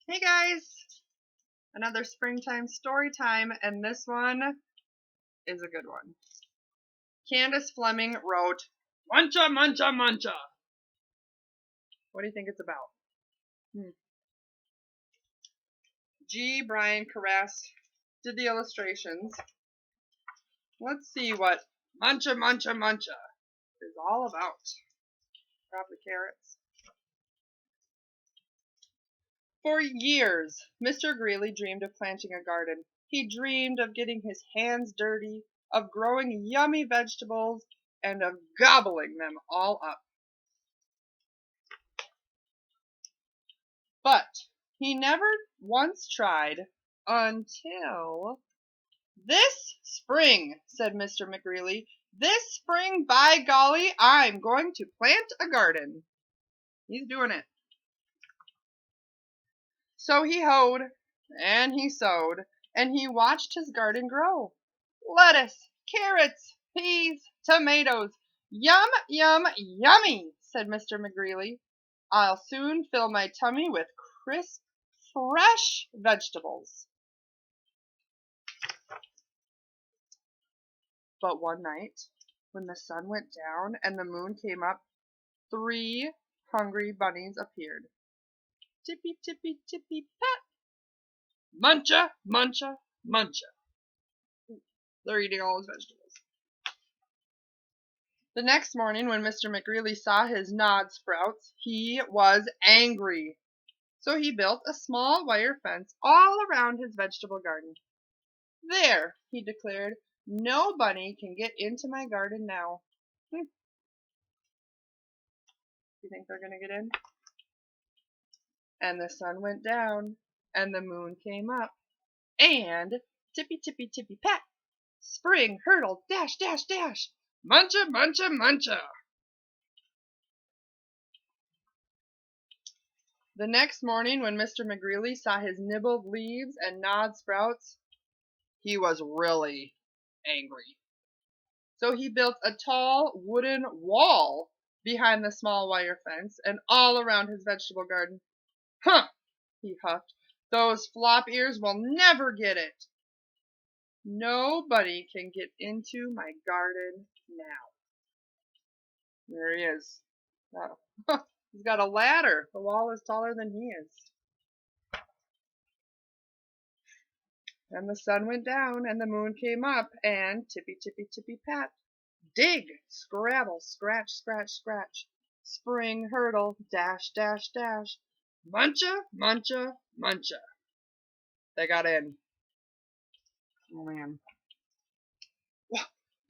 Hey guys! Another springtime story time, and this one is a good one. Candace Flemming wrote, Muncha, Muncha, Muncha. What do you think it's about? G. Brian Carras did the illustrations. Let's see what Muncha, Muncha, Muncha is all about. Grab the carrots. For years, Mr. Greeley dreamed of planting a garden. He dreamed of getting his hands dirty, of growing yummy vegetables, and of gobbling them all up. But he never once tried until this spring, said Mr. McGreeley. This spring, by golly, I'm going to plant a garden. He's doing it. So he hoed, and he sowed, and he watched his garden grow. Lettuce, carrots, peas, tomatoes. Yum, yum, yummy, said Mr. McGreeley. I'll soon fill my tummy with crisp, fresh vegetables. But one night, when the sun went down and the moon came up, 3 hungry bunnies appeared. Tippy, tippy, tippy, pat. Muncha, muncha, muncha. They're eating all his vegetables. The next morning, when Mr. McGreeley saw his nod sprouts, he was angry. So he built a small wire fence all around his vegetable garden. There, he declared, no bunny can get into my garden now. You think they're going to get in? And the sun went down, and the moon came up, and tippy, tippy, tippy, pat, spring hurtled, dash, dash, dash, muncha, muncha, muncha. The next morning, when Mr. McGreeley saw his nibbled leaves and gnawed sprouts, he was really angry. So he built a tall wooden wall behind the small wire fence and all around his vegetable garden. Huh, he huffed. Those flop ears will never get it. Nobody can get into my garden now. There he is. He's got a ladder. The wall is taller than he is. And the sun went down, and the moon came up, and tippy, tippy, tippy, pat. Dig, scrabble, scratch, scratch, scratch. Spring hurdle, dash, dash, dash. Muncha, muncha, muncha. They got in. Oh, man.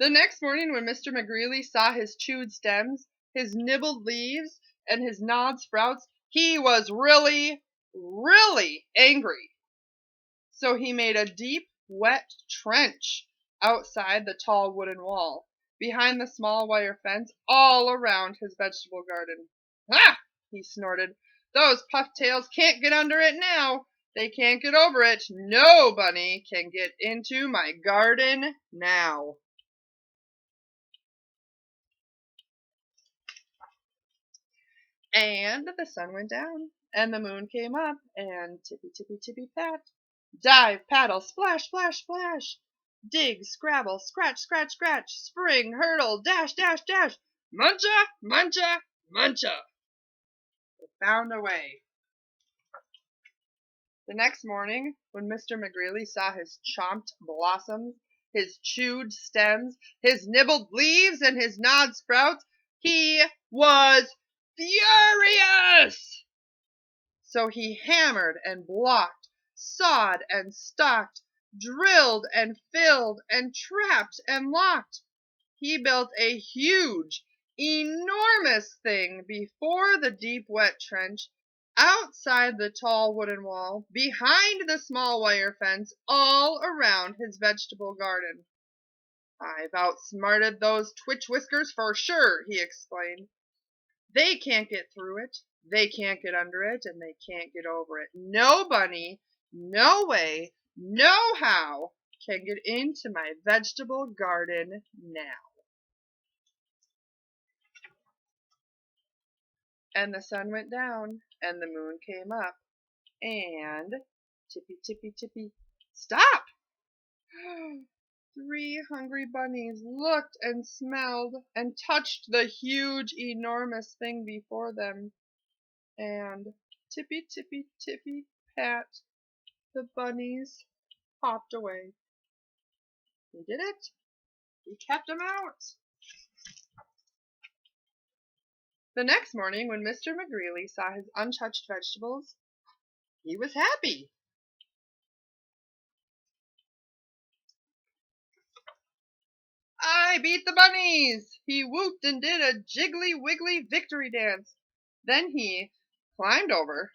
The next morning, when Mr. McGreeley saw his chewed stems, his nibbled leaves, and his gnawed sprouts, he was really, really angry. So he made a deep, wet trench outside the tall wooden wall, behind the small wire fence, all around his vegetable garden. Ha! He snorted. Those pufftails can't get under it now. They can't get over it. No bunny can get into my garden now. And the sun went down, and the moon came up, and tippy, tippy, tippy, pat. Dive, paddle, splash, splash, splash. Dig, scrabble, scratch, scratch, scratch. Spring, hurdle, dash, dash, dash. Muncha, muncha, muncha. They found a way. The next morning, when Mr. McGreeley saw his chomped blossoms, his chewed stems, his nibbled leaves, and his gnawed sprouts, he was furious! So he hammered and blocked, sawed and stalked, drilled and filled and trapped and locked. He built a huge, enormous thing before the deep wet trench, outside the tall wooden wall, behind the small wire fence, all around his vegetable garden. I've outsmarted those twitch whiskers for sure, he explained. They can't get through it, they can't get under it, and they can't get over it. No bunny, no way, no how can get into my vegetable garden now. And the sun went down, and the moon came up, and tippy, tippy, tippy, stop! 3 hungry bunnies looked and smelled and touched the huge, enormous thing before them, and tippy, tippy, tippy, pat, the bunnies hopped away. He did it. He kept them out. The next morning, when Mr. McGreely saw his untouched vegetables, he was happy. I beat the bunnies! He whooped and did a jiggly-wiggly victory dance. Then he climbed over,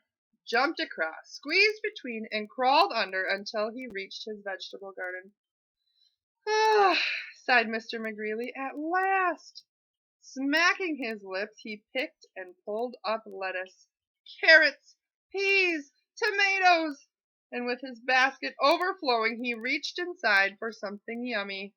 jumped across, squeezed between, and crawled under until he reached his vegetable garden. Ah, sighed Mr. McGreely, at last. Smacking his lips, he picked and pulled up lettuce, carrots, peas, tomatoes, and with his basket overflowing, he reached inside for something yummy.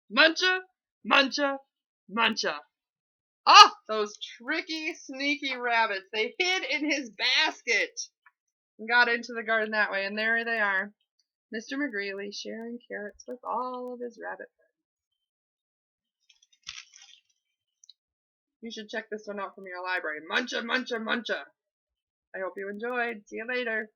Muncha, muncha, muncha. Ah, those tricky, sneaky rabbits. They hid in his basket and got into the garden that way, and there they are. Mr. McGreely sharing carrots with all of his rabbit friends. You should check this one out from your library. Muncha, muncha, muncha. I hope you enjoyed. See you later.